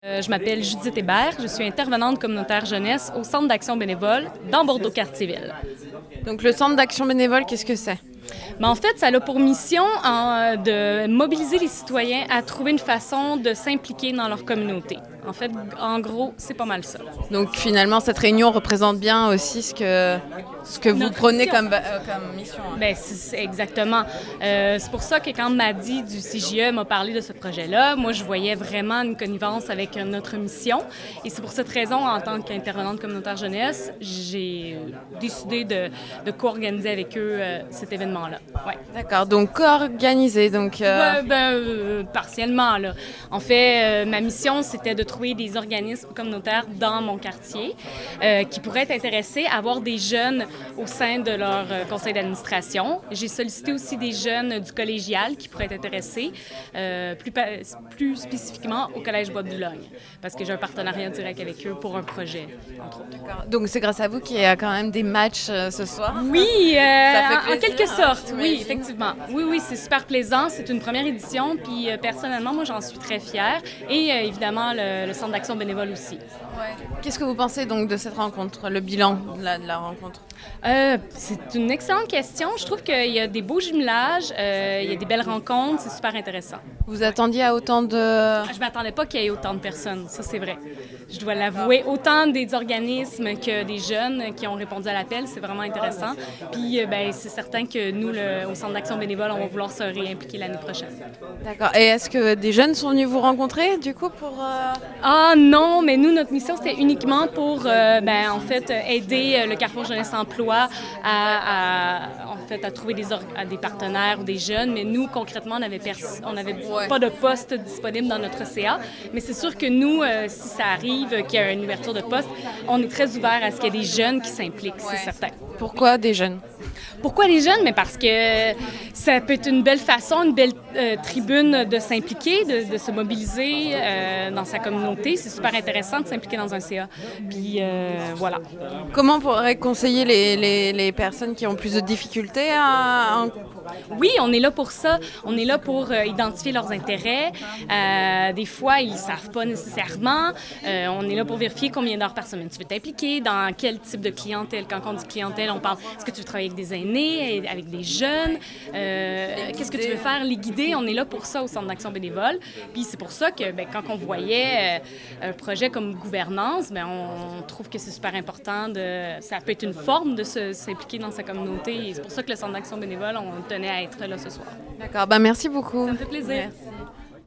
Je m'appelle Judith Hébert, je suis intervenante communautaire jeunesse au Centre d'action bénévole dans Bordeaux-Cartierville. Donc le centre d'action bénévole, qu'est-ce que c'est? En fait, ça a pour mission de mobiliser les citoyens à trouver une façon de s'impliquer dans leur communauté. En fait, en gros, c'est pas mal ça. Donc finalement, cette réunion représente bien aussi ce que vous Notre prenez mission. comme mission. Hein. Ben, c'est exactement. C'est pour ça que quand Madi du CJE m'a parlé de ce projet-là, moi, je voyais vraiment une connivence avec notre mission. Et c'est pour cette raison, en tant qu'intervenante communautaire jeunesse, j'ai décidé de co-organiser avec eux cet événement-là. Ouais. D'accord, donc co-organisé. Partiellement, là. En fait, ma mission, c'était de trouver des organismes communautaires dans mon quartier qui pourraient être intéressés à avoir des jeunes au sein de leur conseil d'administration. J'ai sollicité aussi des jeunes du collégial qui pourraient être intéressés, plus spécifiquement au Collège Bois-de-Boulogne, parce que j'ai un partenariat direct avec eux pour un projet, entre autres. D'accord. Donc c'est grâce à vous qu'il y a quand même des matchs ce soir? Oui, Ça fait en quelque plaisir, sorte, hein, oui, j'imagine. effectivement. Oui, c'est super plaisant. C'est une première édition, puis personnellement, moi, j'en suis très fière. Et évidemment, le Centre d'action bénévole aussi. Qu'est-ce que vous pensez donc de cette rencontre, le bilan de la rencontre? C'est une excellente question. Je trouve qu'il y a des beaux jumelages, il y a des belles rencontres, c'est super intéressant. Vous attendiez à autant de... Je ne m'attendais pas qu'il y ait autant de personnes, ça c'est vrai. Je dois l'avouer, autant des organismes que des jeunes qui ont répondu à l'appel, c'est vraiment intéressant. Puis c'est certain que nous, au Centre d'action bénévole, on va vouloir se réimpliquer l'année prochaine. D'accord. Et est-ce que des jeunes sont venus vous rencontrer du coup pour... Ah non, mais nous, notre mission, c'était uniquement pour en fait, aider le Carrefour Jeunesse Emploi à trouver des partenaires ou des jeunes. Mais nous, concrètement, on n'avait pas de poste disponible dans notre CA. Mais c'est sûr que nous, si ça arrive qu'il y a une ouverture de poste, on est très ouvert à ce qu'il y ait des jeunes qui s'impliquent, c'est certain. Pourquoi des jeunes? Pourquoi les jeunes? Mais parce que ça peut être une belle façon, une belle tribune de s'impliquer, de se mobiliser dans sa communauté. C'est super intéressant de s'impliquer dans un CA. Puis voilà. Comment on pourrait conseiller les personnes qui ont plus de difficultés Oui, on est là pour ça. On est là pour identifier leurs intérêts. Des fois, ils ne savent pas nécessairement. On est là pour vérifier combien d'heures par semaine tu veux t'impliquer, dans quel type de clientèle. Quand on dit clientèle, on parle, est-ce que tu veux travailler avec des aînés, avec des jeunes? Qu'est-ce que tu veux faire? Les guider, on est là pour ça au Centre d'action bénévole. Puis c'est pour ça que quand on voyait un projet comme gouvernance, on trouve que c'est super important. Ça peut être une forme de s'impliquer dans sa communauté. Et c'est pour ça que le Centre d'action bénévole, on tenait à être là ce soir. D'accord, merci beaucoup. Ça me fait plaisir. Merci.